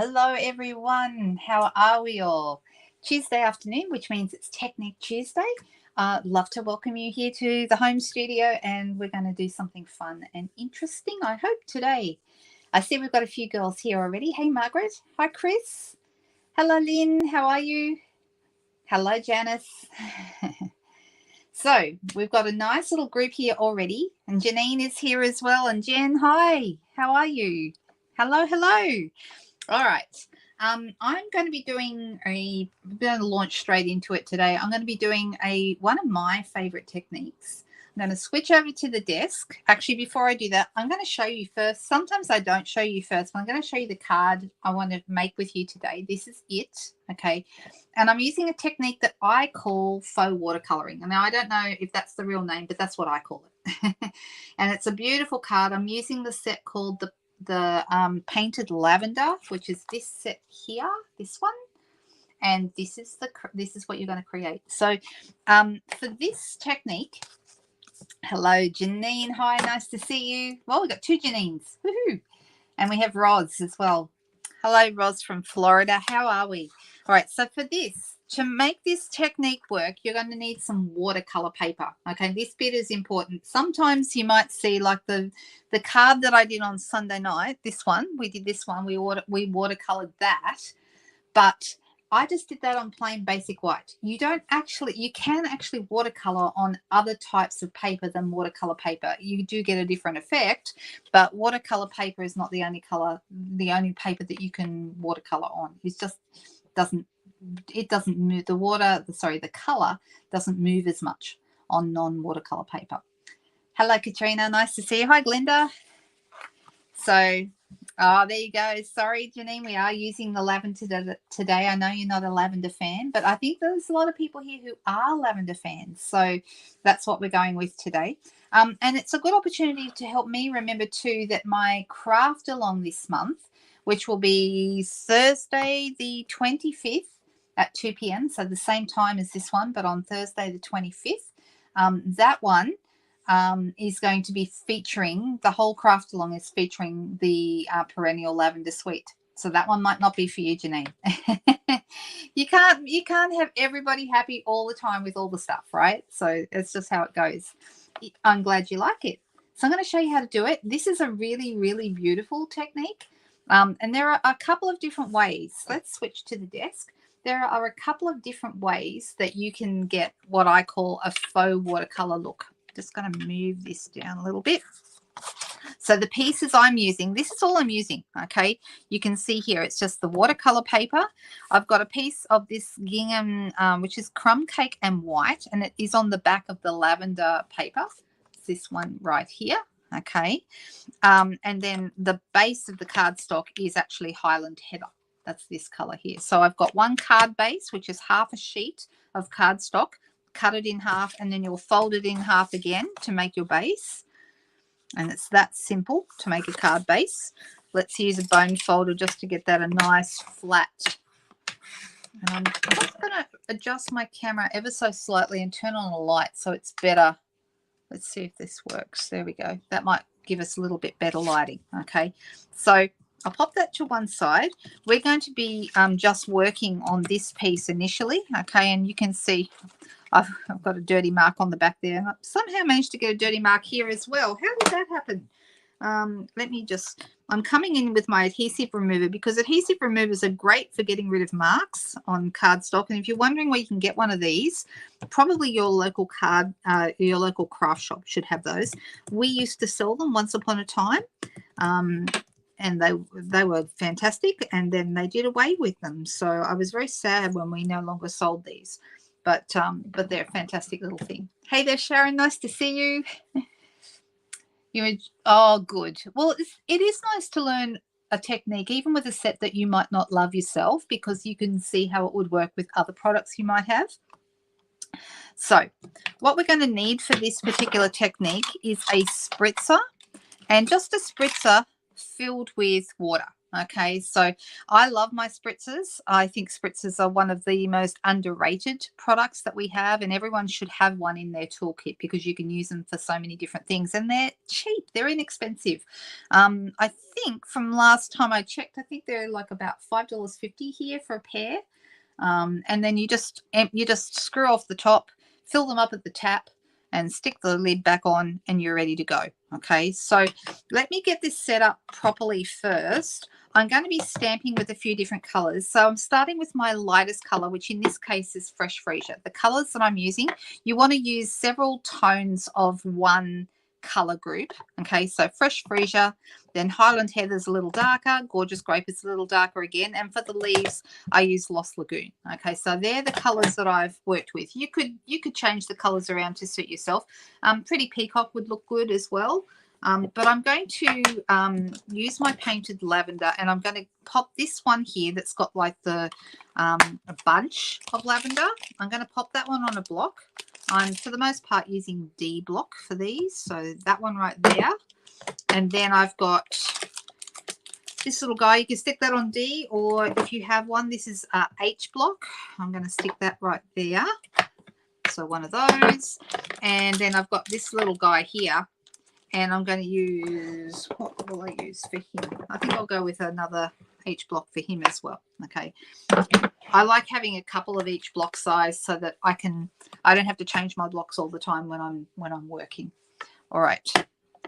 Hello everyone, how are we all? Tuesday afternoon, which means it's Technique Tuesday. Love to welcome you here to the home studio, and we're going to do something fun and interesting, I hope, today. I see we've got a few girls here already. Hey Margaret, hi Chris. Hello Lynn, how are you? Hello Janice. So we've got a nice little group here already, and Janine is here as well. And Jen, hi, how are you? Hello, hello. All right. I'm going to be doing I'm going to launch straight into it today. I'm going to be doing one of my favorite techniques. I'm going to switch over to the desk. Actually, before I do that, I'm going to show you first. Sometimes I don't show you first, but I'm going to show you the card I want to make with you today. This is it. Okay. And I'm using a technique that I call faux watercoloring. Now, I don't know if that's the real name, but that's what I call it. And it's a beautiful card. I'm using the set called the painted lavender, which is this set here, this one, and this is what you're going to create. So for this technique, hello Janine, hi, nice to see you. Well, we've got two Janines. Woohoo. And we have Roz as well. Hello Roz from Florida, how are we? All right, so for this, to make this technique work, you're going to need some watercolor paper. Okay, this bit is important. Sometimes you might see like the card that I did on Sunday night, this one, we did this one, we watercolored that, but I just did that on plain basic white. You can actually watercolor on other types of paper than watercolor paper. You do get a different effect, but watercolor paper is not the only paper that you can watercolor on. It doesn't move. The color doesn't move as much on non-watercolor paper. Hello Katrina, nice to see you. Hi Glenda. So there you go. Sorry Janine, we are using the lavender today. I know you're not a lavender fan, but I think there's a lot of people here who are lavender fans, so that's what we're going with today. And it's a good opportunity to help me remember too that my craft along this month, which will be Thursday the 25th at 2 p.m. So the same time as this one, but on Thursday the 25th. That one is going to be featuring, the whole craft along is featuring the perennial lavender sweet. So that one might not be for you, Janine. You can't have everybody happy all the time with all the stuff, right? So it's just how it goes. I'm glad you like it. So I'm going to show you how to do it. This is a really, really beautiful technique. And there are a couple of different ways. Let's switch to the desk. There are a couple of different ways that you can get what I call a faux watercolor look. Just going to move this down a little bit. So the pieces I'm using, this is all I'm using, okay? You can see here, it's just the watercolor paper. I've got a piece of this gingham, which is crumb cake and white, and it is on the back of the lavender paper. It's this one right here, okay? And then the base of the cardstock is actually Highland Heather. That's this color here. So I've got one card base, which is half a sheet of cardstock. Cut it in half, and then you'll fold it in half again to make your base. And it's that simple to make a card base. Let's use a bone folder just to get that a nice flat. And I'm just going to adjust my camera ever so slightly and turn on the light so it's better. Let's see if this works. There we go. That might give us a little bit better lighting. Okay, so I'll pop that to one side. We're going to be just working on this piece initially. Okay, and you can see I've got a dirty mark on the back there. I somehow managed to get a dirty mark here as well. How did that happen? I'm coming in with my adhesive remover because adhesive removers are great for getting rid of marks on cardstock. And if you're wondering where you can get one of these, probably your local craft shop should have those. We used to sell them once upon a time. And they were fantastic, and then they did away with them. So I was very sad when we no longer sold these. But they're a fantastic little thing. Hey there, Sharon. Nice to see you. Oh, good. Well, it is nice to learn a technique, even with a set that you might not love yourself, because you can see how it would work with other products you might have. So what we're going to need for this particular technique is a spritzer, and just a spritzer filled with water. Okay, so I love my spritzers. I think spritzers are one of the most underrated products that we have, and everyone should have one in their toolkit because you can use them for so many different things, and they're cheap. They're inexpensive. I think from last time I checked, I think they're like about $5.50 here for a pair. And then you just screw off the top, fill them up at the tap, and stick the lid back on, and you're ready to go. Okay, so let me get this set up properly first. I'm going to be stamping with a few different colors. So I'm starting with my lightest color, which in this case is Fresh Freesia. The colors that I'm using, you want to use several tones of one color group. Okay, so Fresh Freesia, then Highland Heather's a little darker, Gorgeous Grape is a little darker again, and for the leaves I use Lost Lagoon. Okay, so they're the colors that I've worked with. You could change the colors around to suit yourself. Pretty Peacock would look good as well. But I'm going to use my painted lavender, and I'm going to pop this one here that's got like the a bunch of lavender. I'm going to pop that one on a block. I'm for the most part using D block for these, so that one right there. And then I've got this little guy. You can stick that on D, or if you have one, this is H block. I'm going to stick that right there. So one of those. And then I've got this little guy here. And I'm going to use, what will I use for him? I think I'll go with another H block for him as well. Okay. I like having a couple of each block size so that I don't have to change my blocks all the time when I'm working. All right.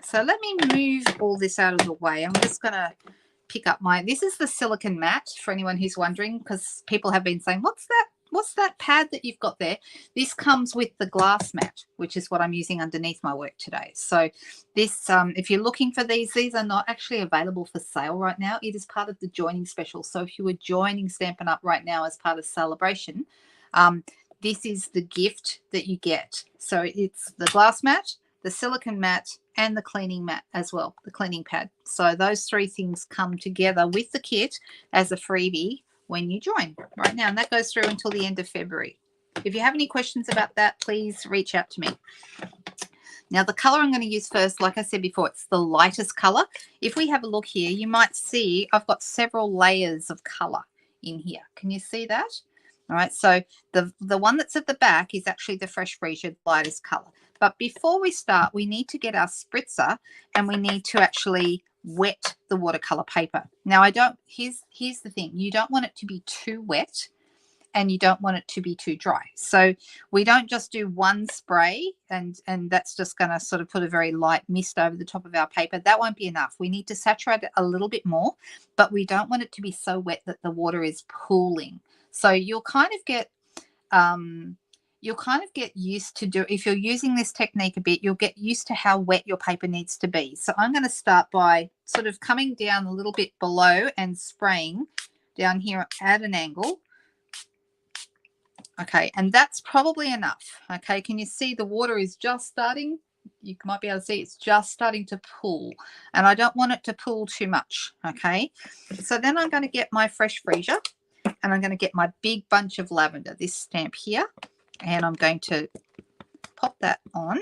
So let me move all this out of the way. I'm just going to pick up this is the silicone mat for anyone who's wondering, because people have been saying, what's that pad that you've got there? This comes with the glass mat, which is what I'm using underneath my work today. So this, if you're looking for these are not actually available for sale right now. It is part of the joining special. So if you were joining Stampin' Up right now as part of Celebration, this is the gift that you get. So it's the glass mat, the silicone mat, and the cleaning mat as well, the cleaning pad. So those three things come together with the kit as a freebie when you join right now, and that goes through until the end of February. If you have any questions about that, please reach out to me. Now the color I'm going to use first, like I said before, it's the lightest color. If we have a look here, you might see I've got several layers of color in here. Can you see that? All right, so the one that's at the back is actually the Fresh Freesia lightest color. But before we start, we need to get our spritzer, and we need to actually wet the watercolor paper. Now here's the thing, you don't want it to be too wet, and you don't want it to be too dry. So we don't just do one spray and that's just going to sort of put a very light mist over the top of our paper. That won't be enough. We need to saturate it a little bit more, but we don't want it to be so wet that the water is pooling. So you'll kind of get used to if you're using this technique a bit, you'll get used to how wet your paper needs to be. So I'm going to start by sort of coming down a little bit below and spraying down here at an angle. Okay, and that's probably enough. Okay, can you see the water is just starting? You might be able to see it's just starting to pool, and I don't want it to pool too much. Okay, so then I'm going to get my Fresh Freesia, and I'm going to get my big bunch of lavender, this stamp here, and I'm going to pop that on,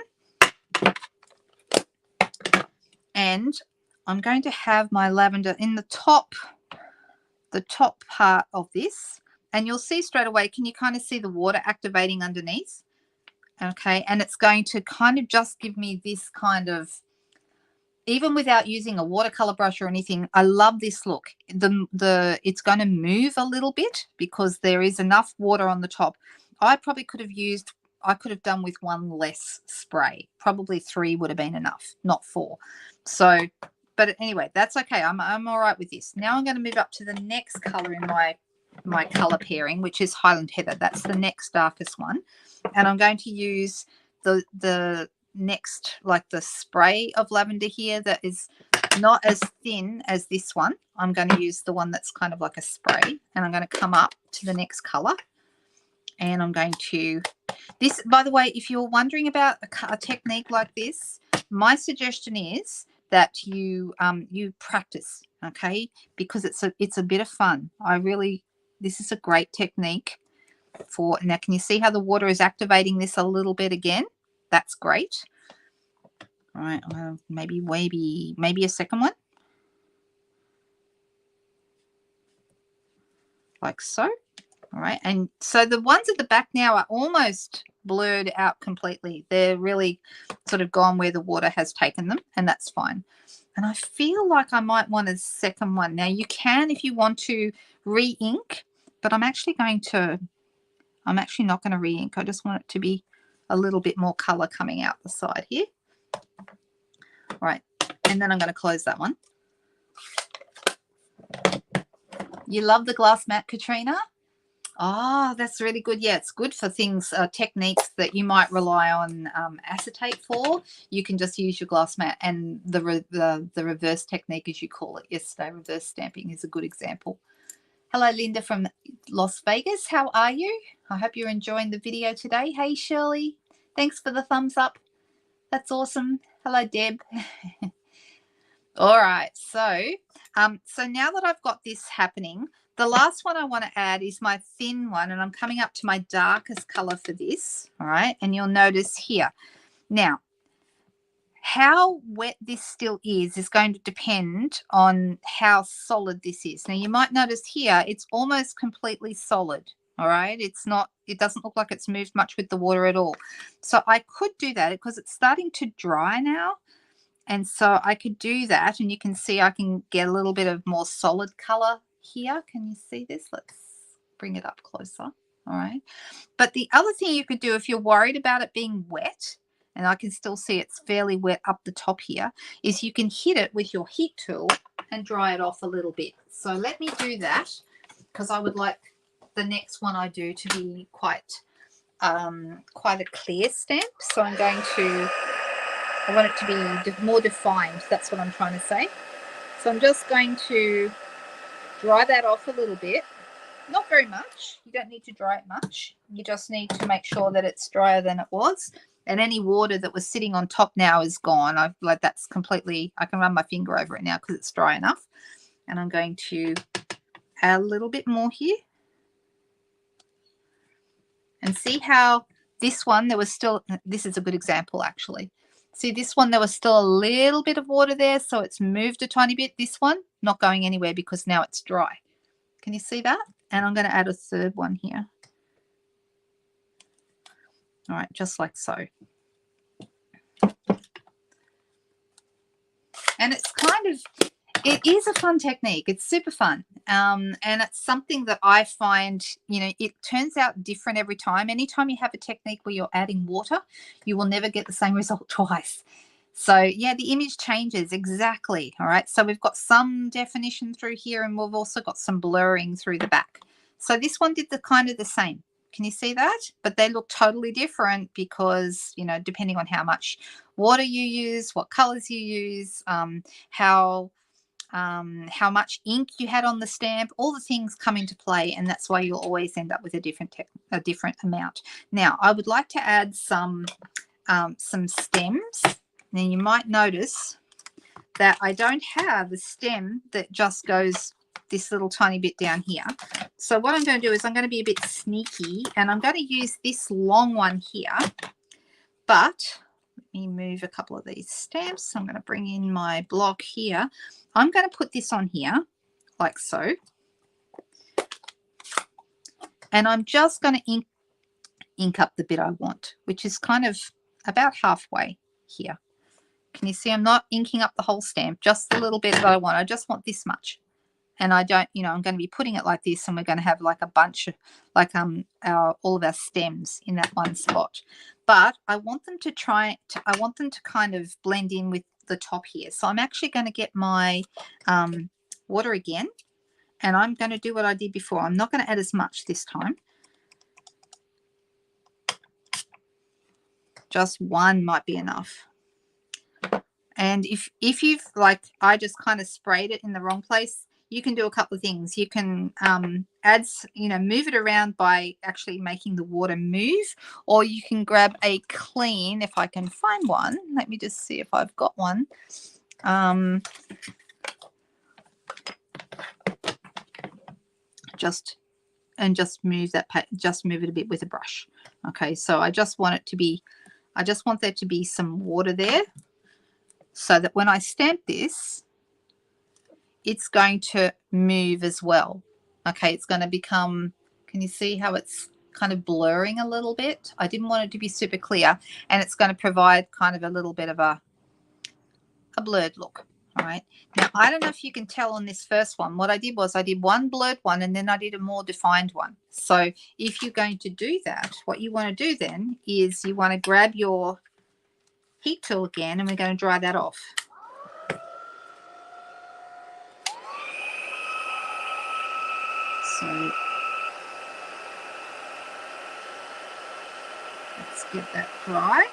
and I'm going to have my lavender in the top part of this. And you'll see straight away, can you kind of see the water activating underneath? Okay, and it's going to kind of just give me this kind of, even without using a watercolor brush or anything, I love this look. It's going to move a little bit because there is enough water on the top. I probably could have done with one less spray. Probably 3 would have been enough, not 4. So, but anyway, that's okay. I'm all right with this. Now I'm going to move up to the next color in my color pairing, which is Highland Heather. That's the next darkest one, and I'm going to use the next, like the spray of lavender here that is not as thin as this one. I'm going to use the one that's kind of like a spray, and I'm going to come up to the next color, and I'm going to this, by the way, if you're wondering about a technique like this, my suggestion is that you practice, okay, because it's a bit of fun. This is a great technique for, now can you see how the water is activating this a little bit again? That's great. All right, maybe a second one. like so. All right, and so the ones at the back now are almost blurred out completely. They're really sort of gone where the water has taken them, and that's fine. And I feel like I might want a second one. Now you can, if you want to, re-ink, but I'm actually not going to re-ink. I just want it to be a little bit more color coming out the side here. All right, and then I'm going to close that one. You love the glass mat, Katrina? Oh, that's really good. Yeah, it's good for things, techniques that you might rely on acetate for. You can just use your glass mat, and the reverse technique, as you call it yesterday, reverse stamping, is a good example. Hello, Linda from Las Vegas. How are you? I hope you're enjoying the video today. Hey, Shirley. Thanks for the thumbs up. That's awesome. Hello, Deb. All right, so now that I've got this happening, the last one I want to add is my thin one, and I'm coming up to my darkest color for this. All right, and you'll notice here. Now, how wet this still is going to depend on how solid this is. Now, you might notice here it's almost completely solid. All right, it doesn't look like it's moved much with the water at all. So I could do that because it's starting to dry now. And so I could do that, and you can see I can get a little bit of more solid color here. Can you see this? Let's bring it up closer. All right. But the other thing you could do if you're worried about it being wet, and I can still see it's fairly wet up the top here, is you can hit it with your heat tool and dry it off a little bit. So let me do that, because I would like the next one I do to be quite a clear stamp. So I'm going to... I want it to be more defined. That's what I'm trying to say. So I'm just going to dry that off a little bit. Not very much. You don't need to dry it much. You just need to make sure that it's drier than it was. And any water that was sitting on top now is gone. That's completely, I can run my finger over it now because it's dry enough. And I'm going to add a little bit more here. And see how this one, this is a good example actually. See, this one, there was still a little bit of water there, so it's moved a tiny bit. This one, not going anywhere because now it's dry. Can you see that? And I'm going to add a third one here. All right, just like so. And it's it is a fun technique. It's super fun. And it's something that I find, it turns out different every time. Anytime you have a technique where you're adding water, you will never get the same result twice. So yeah, the image changes exactly. All right. So we've got some definition through here, and we've also got some blurring through the back. So this one did the same. Can you see that? But they look totally different because, depending on how much water you use, what colors you use, how much ink you had on the stamp, all the things come into play, and that's why you'll always end up with a different amount. Now, I would like to add some stems. Now, you might notice that I don't have a stem that just goes this little tiny bit down here. So what I'm going to do is I'm going to be a bit sneaky, and I'm going to use this long one here, but let me move a couple of these stamps. I'm going to bring in my block here. I'm going to put this on here like so. And I'm just going to ink up the bit I want, which is kind of about halfway here. Can you see I'm not inking up the whole stamp, just the little bit that I want. I just want this much. And I don't, I'm going to be putting it like this, and we're going to have like a bunch of, like all of our stems in that one spot. But I want them to kind of blend in with the top here. So I'm actually going to get my water again, and I'm going to do what I did before. I'm not going to add as much this time. Just one might be enough. And if you've, like, I just kind of sprayed it in the wrong place, you can do a couple of things. You can move it around by actually making the water move, or you can grab a clean, if I can find one. Let me just see if I've got one. Just move it a bit with a brush. Okay, so I just want there to be some water there, so that when I stamp this, it's going to move as well. Okay, it's going to become, can you see how it's kind of blurring a little bit? I didn't want it to be super clear, and it's going to provide kind of a little bit of a blurred look. All right, now I don't know if you can tell on this first one, what I did was I did one blurred one and then I did a more defined one. So if you're going to do that, what you want to do then is you want to grab your heat tool again, and we're going to dry that off. So let's get that dry.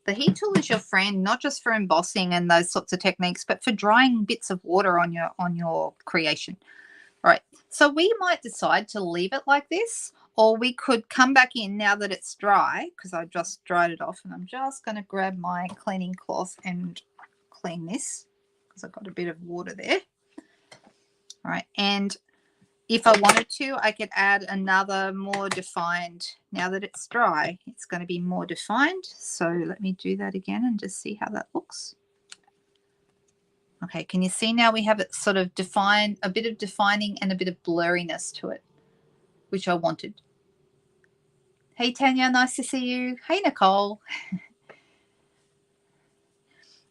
The heat tool is your friend, not just for embossing and those sorts of techniques, but for drying bits of water on your creation. All right, so we might decide to leave it like this, or we could come back in now that it's dry, because I just dried it off, and I'm just going to grab my cleaning cloth and clean this because I've got a bit of water there. All right, and if I wanted to, I could add another more defined. Now that it's dry, it's going to be more defined. So let me do that again and just see how that looks. Okay, can you see now we have it sort of defined, a bit of defining and a bit of blurriness to it, which I wanted. Hey, Tanya, nice to see you. Hey, Nicole.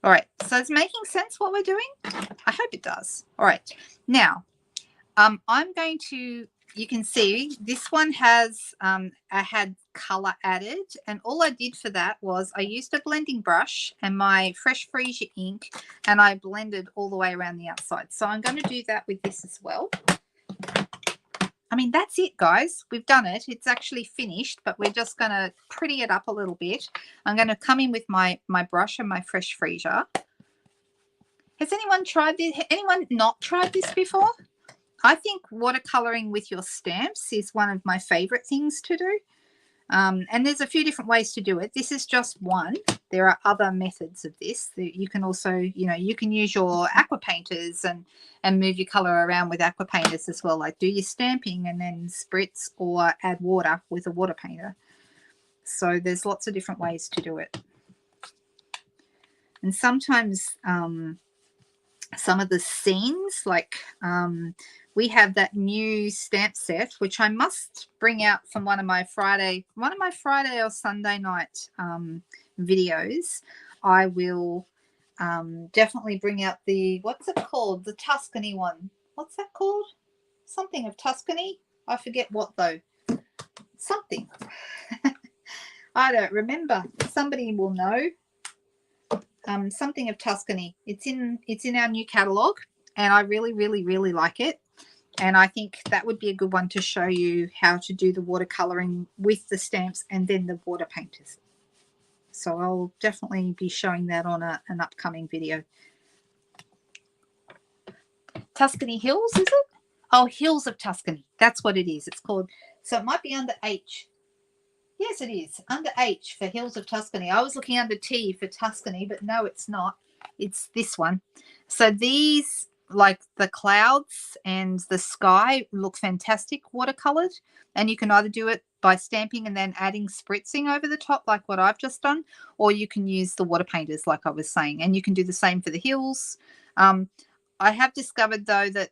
All right, so it's making sense what we're doing? I hope it does. All right, now I'm going to, you can see this one has, I had color added, and all I did for that was I used a blending brush and my Fresh Freesia ink, and I blended all the way around the outside. So I'm going to do that with this as well. I mean, that's it, guys. We've done it. It's actually finished, but we're just going to pretty it up a little bit. I'm going to come in with my brush and my Fresh Freesia. Has anyone tried this? Anyone not tried this before? I think watercoloring with your stamps is one of my favorite things to do. And there's a few different ways to do it. This is just one. There are other methods of this. You can also, you can use your aqua painters and move your color around with aqua painters as well. Like do your stamping and then spritz or add water with a water painter. So there's lots of different ways to do it. And sometimes some of the scenes, like we have that new stamp set, which I must bring out from one of my Friday or Sunday night videos. I will definitely bring out the, what's it called? The Tuscany one. What's that called? Something of Tuscany. I forget what though. Something. I don't remember. Somebody will know. Something of Tuscany. It's in our new catalog, and I really, really, really like it. And I think that would be a good one to show you how to do the watercoloring with the stamps and then the water painters. So I'll definitely be showing that on an upcoming video. Tuscany Hills, is it? Oh, Hills of Tuscany. That's what it is. It's called. So it might be under H. Yes, it is. Under H for Hills of Tuscany. I was looking under T for Tuscany, but no, it's not. It's this one. So these, like the clouds and the sky, look fantastic watercolored. And you can either do it by stamping and then adding spritzing over the top, like what I've just done, or you can use the water painters, like I was saying. And you can do the same for the hills. I have discovered though that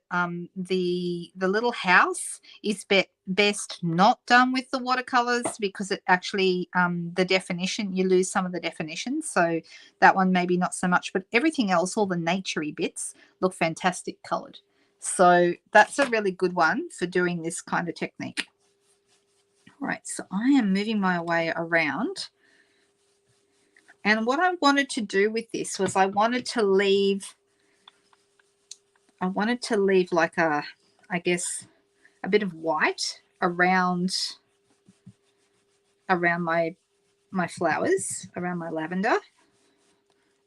the little house is best not done with the watercolors, because it actually the definition, you lose some of the definition. So that one maybe not so much, but everything else, all the naturey bits, look fantastic colored. So that's a really good one for doing this kind of technique. All right, so I am moving my way around. And what I wanted to do with this was I wanted to leave like I guess a bit of white around my flowers, around my lavender.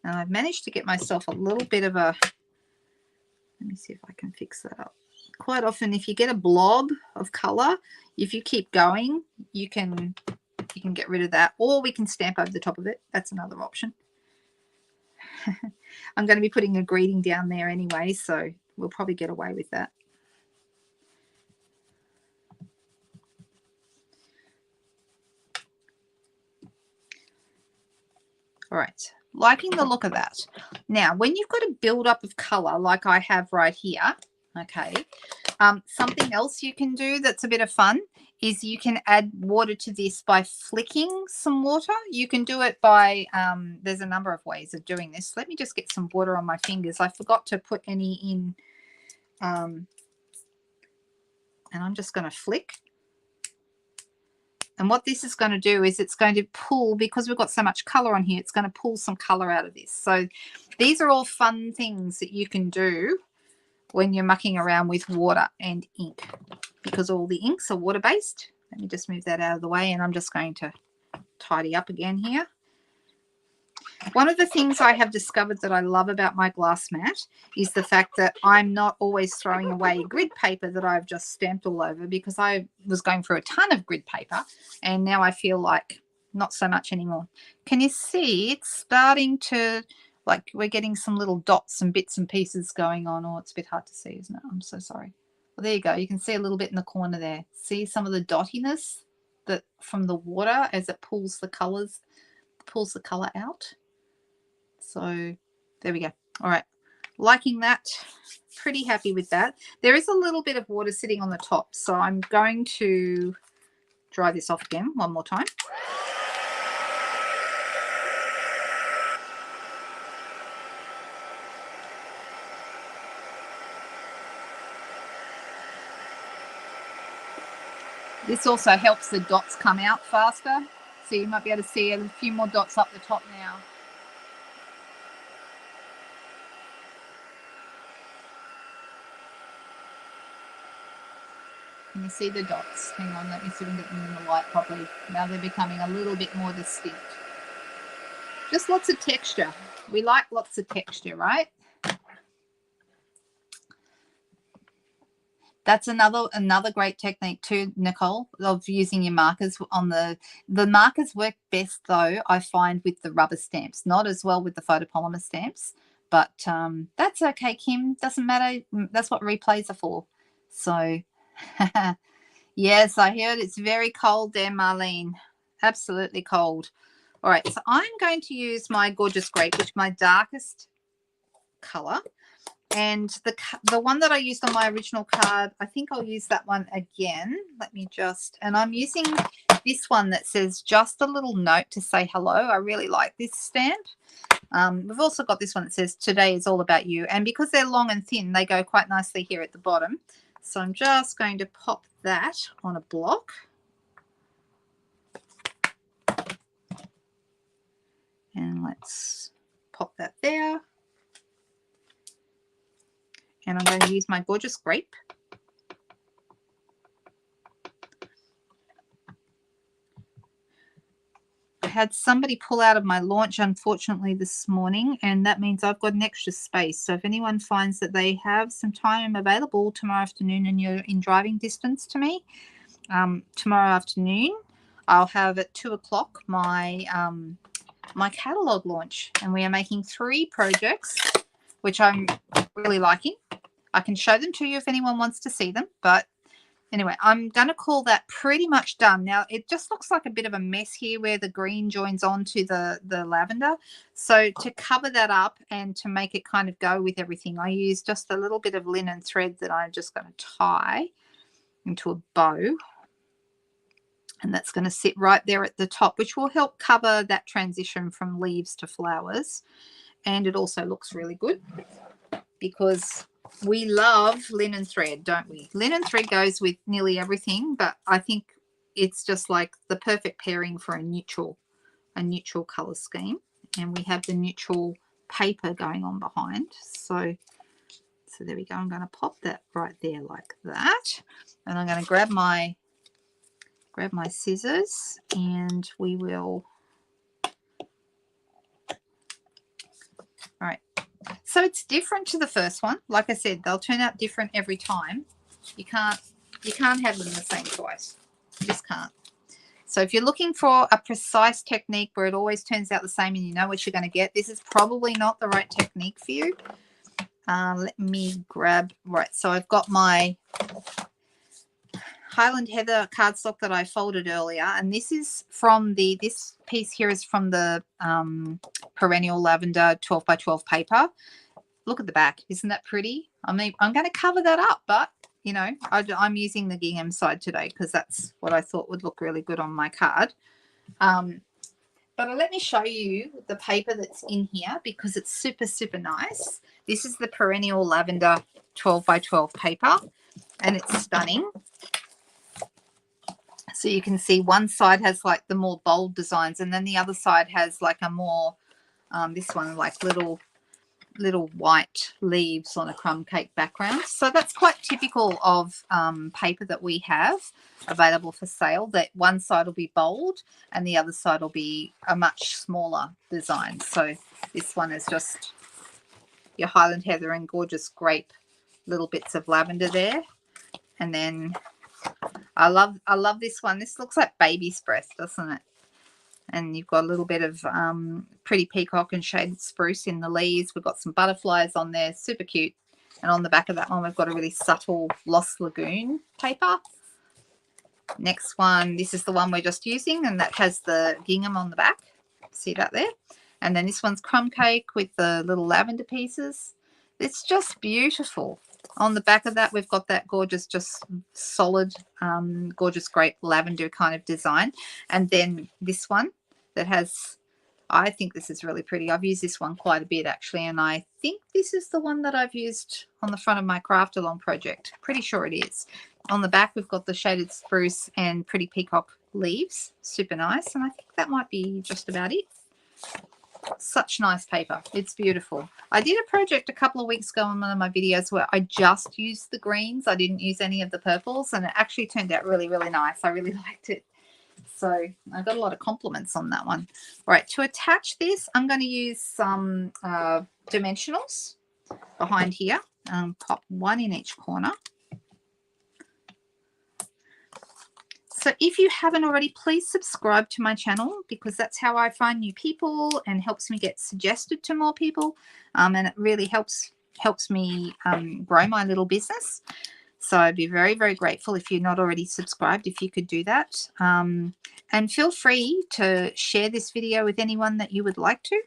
And I've managed to get myself a little bit of a, let me see if I can fix that up. Quite often if you get a blob of color, if you keep going, you can get rid of that, or we can stamp over the top of it. That's another option. I'm going to be putting a greeting down there anyway, so we'll probably get away with that. All right, liking the look of that. Now, when you've got a build-up of colour like I have right here, okay, something else you can do that's a bit of fun is you can add water to this by flicking some water. You can do it by, there's a number of ways of doing this. Let me just get some water on my fingers. I forgot to put any in, and I'm just going to flick. And what this is going to do is it's going to pull, because we've got so much colour on here, it's going to pull some colour out of this. So these are all fun things that you can do when you're mucking around with water and ink, because all the inks are water-based. Let me just move that out of the way, and I'm just going to tidy up again here. One of the things I have discovered that I love about my glass mat is the fact that I'm not always throwing away grid paper that I've just stamped all over, because I was going through a ton of grid paper and now I feel like not so much anymore. Can you see it's starting to, like, we're getting some little dots and bits and pieces going on. Oh, it's a bit hard to see, isn't it? I'm so sorry. Well, there you go. You can see a little bit in the corner there. See some of the dottiness that from the water as it pulls the colors, pulls the color out. So there we go. All right, liking that, pretty happy with that. There is a little bit of water sitting on the top, so I'm going to dry this off again one more time. This also helps the dots come out faster, so you might be able to see a few more dots up the top now. Can you see the dots? Hang on, let me see if we can get them in the light properly. Now they're becoming a little bit more distinct. Just lots of texture. We like lots of texture, right? That's another great technique too, Nicole, of using your markers on the markers work best though, I find, with the rubber stamps, not as well with the photopolymer stamps, but that's okay, Kim. Doesn't matter. That's what replays are for. So yes, I heard it's very cold there, Marlene. Absolutely cold. All right, so I'm going to use my Gorgeous Grape, which is my darkest color. And the one that I used on my original card, I think I'll use that one again. Let me just, and I'm using this one that says just a little note to say hello. I really like this stamp. We've also got this one that says today is all about you. And because they're long and thin, they go quite nicely here at the bottom. So I'm just going to pop that on a block. And let's pop that there. And I'm going to use my Gorgeous Grape. I had somebody pull out of my launch, unfortunately, this morning, and that means I've got an extra space. So if anyone finds that they have some time available tomorrow afternoon and you're in driving distance to me, tomorrow afternoon I'll have at 2 o'clock my my catalogue launch, and we are making 3 projects, which I'm really liking. I can show them to you if anyone wants to see them, but anyway, I'm going to call that pretty much done. Now, it just looks like a bit of a mess here where the green joins on to the lavender. So to cover that up and to make it kind of go with everything, I use just a little bit of linen thread that I'm just going to tie into a bow. And that's going to sit right there at the top, which will help cover that transition from leaves to flowers. And it also looks really good because we love linen thread, don't we? Linen thread goes with nearly everything, but I think it's just like the perfect pairing for a neutral color scheme. And we have the neutral paper going on behind. So there we go. I'm going to pop that right there like that. And I'm going to grab my scissors, and we will. All right. So it's different to the first one. Like I said, they'll turn out different every time. You can't have them the same twice. You just can't. So if you're looking for a precise technique where it always turns out the same and you know what you're going to get, this is probably not the right technique for you. Let me grab, right, so I've got my Highland Heather cardstock that I folded earlier, and this is from this piece here is from the Perennial Lavender 12 by 12 paper. Look at the back. Isn't that pretty? I mean, I'm going to cover that up, but, you know, I'm using the gingham side today because that's what I thought would look really good on my card. But let me show you the paper that's in here because it's super, super nice. This is the Perennial Lavender 12 by 12 paper, and it's stunning. So you can see one side has like the more bold designs, and then the other side has like a more, this one like little white leaves on a crumb cake background. So that's quite typical of paper that we have available for sale, that one side will be bold and the other side will be a much smaller design. So this one is just your Highland Heather and gorgeous grape little bits of lavender there. And then I love this one. This looks like baby's breath, doesn't it? And you've got a little bit of pretty peacock and shaded spruce in the leaves. We've got some butterflies on there, super cute. And on the back of that one, we've got a really subtle Lost Lagoon paper. Next one, this is the one we're just using, and that has the gingham on the back. See that there? And then this one's crumb cake with the little lavender pieces. It's just beautiful. On the back of that, we've got that gorgeous, just solid, gorgeous grape lavender kind of design. And then this one that has, I think this is really pretty. I've used this one quite a bit, actually, and I think this is the one that I've used on the front of my craft along project. Pretty sure it is. On the back, we've got the shaded spruce and pretty peacock leaves. Super nice. And I think that might be just about it. Such nice paper. It's beautiful. I did a project a couple of weeks ago on one of my videos where I just used the greens. I didn't use any of the purples, and it actually turned out really, really nice. I really liked it. So I got a lot of compliments on that one. All right, to attach this, I'm going to use some dimensionals behind here. Pop one in each corner. So if you haven't already, please subscribe to my channel because that's how I find new people and helps me get suggested to more people. And it really helps me grow my little business. So I'd be very, very grateful if you're not already subscribed, if you could do that. And feel free to share this video with anyone that you would like to.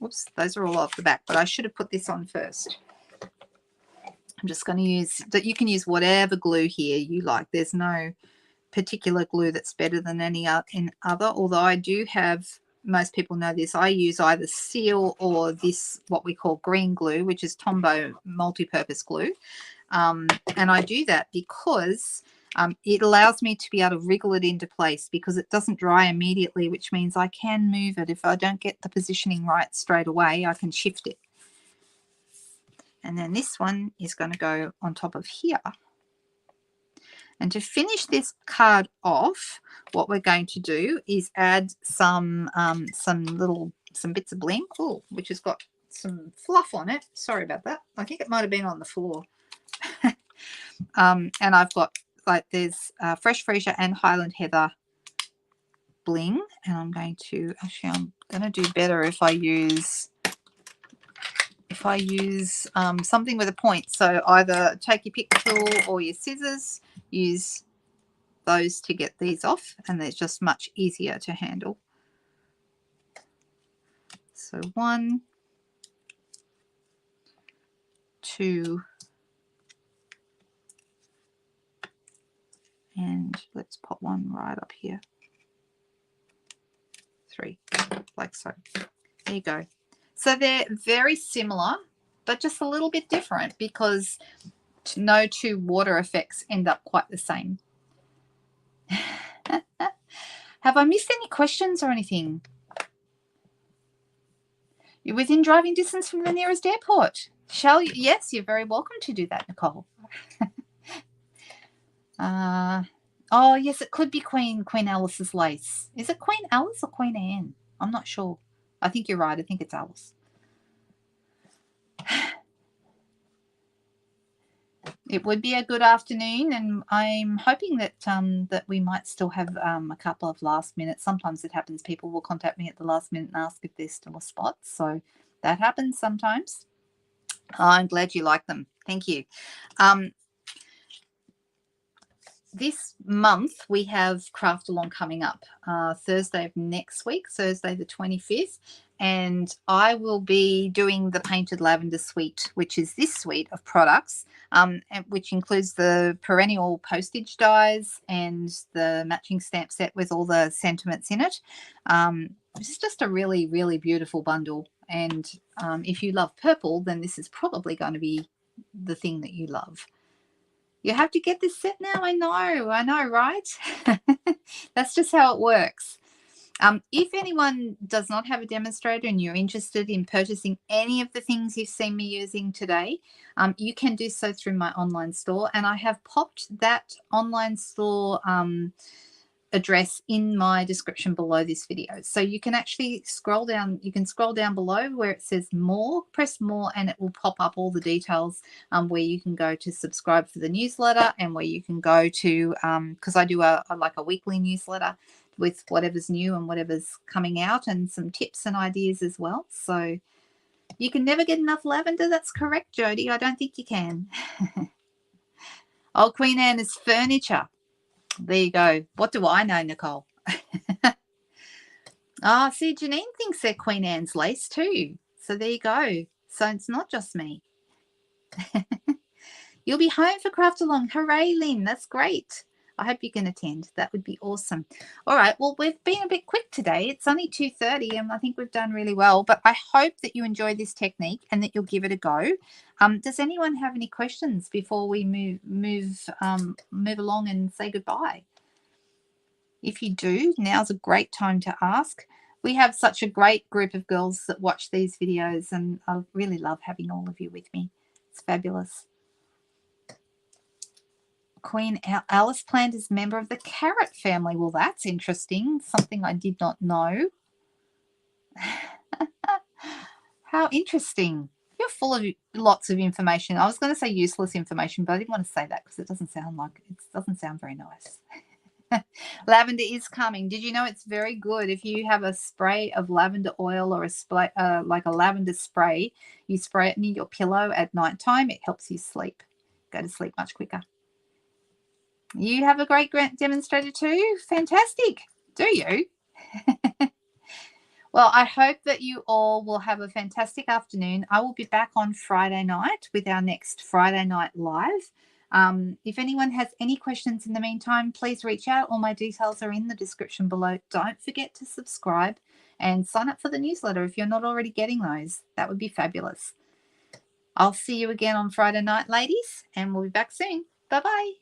Whoops, those are all off the back, but I should have put this on first. I'm just going to use that. You can use whatever glue here you like. There's no particular glue that's better than any other, although I do have, most people know this, I use either seal or this what we call green glue, which is Tombow multi-purpose glue. And I do that because it allows me to be able to wriggle it into place because it doesn't dry immediately, which means I can move it. If I don't get the positioning right straight away, I can shift it. And then this one is going to go on top of here. And to finish this card off, what we're going to do is add some bits of bling, which has got some fluff on it. Sorry about that. I think it might have been on the floor. And I've got there's Fresh Freesia and Highland Heather bling, and I'm going to do better if I use something with a point. So either take your pick tool or your scissors, use those to get these off, and they're just much easier to handle. So 1, 2, and let's pop one right up here. 3, like so. There you go. So they're very similar, but just a little bit different because no two water effects end up quite the same. Have I missed any questions or anything? You're within driving distance from the nearest airport. Shall you? Yes, you're very welcome to do that, Nicole. Oh, yes, it could be Queen Alice's lace. Is it Queen Alice or Queen Anne? I'm not sure. I think you're right. I think it's Alice. It would be a good afternoon, and I'm hoping that that we might still have a couple of last minutes. Sometimes it happens. People will contact me at the last minute and ask if there's still a spot. So that happens sometimes. I'm glad you like them. Thank you. this month we have Craft Along coming up Thursday of next week, Thursday the 25th, and I will be doing the Painted Lavender Suite, which is this suite of products, which includes the perennial postage dies and the matching stamp set with all the sentiments in it. It's just a really, really beautiful bundle, and if you love purple, then this is probably going to be the thing that you love. You have to get this set now. I know, right? That's just how it works. If anyone does not have a demonstrator and you're interested in purchasing any of the things you've seen me using today, you can do so through my online store. And I have popped that online store address in my description below this video. So you can actually scroll down. You can scroll down below where it says more, press more, and it will pop up all the details where you can go to subscribe for the newsletter, and where you can go to, because I do like a weekly newsletter with whatever's new and whatever's coming out, and some tips and ideas as well. So you can never get enough lavender. That's correct, Jody. I don't think you can. Oh, Queen Anne is furniture. There you go. What do I know, Nicole? Oh, see, Janine thinks they're Queen Anne's lace too. So there you go. So it's not just me. You'll be home for Craft Along. Hooray, Lynn. That's great. I hope you can attend. That would be awesome. All right. Well, we've been a bit quick today. It's only 2:30 and I think we've done really well. But I hope that you enjoy this technique and that you'll give it a go. Does anyone have any questions before we move along and say goodbye? If you do, now's a great time to ask. We have such a great group of girls that watch these videos, and I really love having all of you with me. It's fabulous. Queen Alice Plant is a member of the carrot family. Well, that's interesting. Something I did not know. How interesting. You're full of lots of information. I was going to say useless information, but I didn't want to say that because it doesn't sound very nice. Lavender is coming. Did you know it's very good if you have a spray of lavender oil or a spray like a lavender spray, you spray it near your pillow at nighttime. It helps you sleep. Go to sleep much quicker. You have a great demonstrator too? Fantastic. Do you? Well, I hope that you all will have a fantastic afternoon. I will be back on Friday night with our next Friday Night Live. If anyone has any questions in the meantime, please reach out. All my details are in the description below. Don't forget to subscribe and sign up for the newsletter if you're not already getting those. That would be fabulous. I'll see you again on Friday night, ladies, and we'll be back soon. Bye-bye.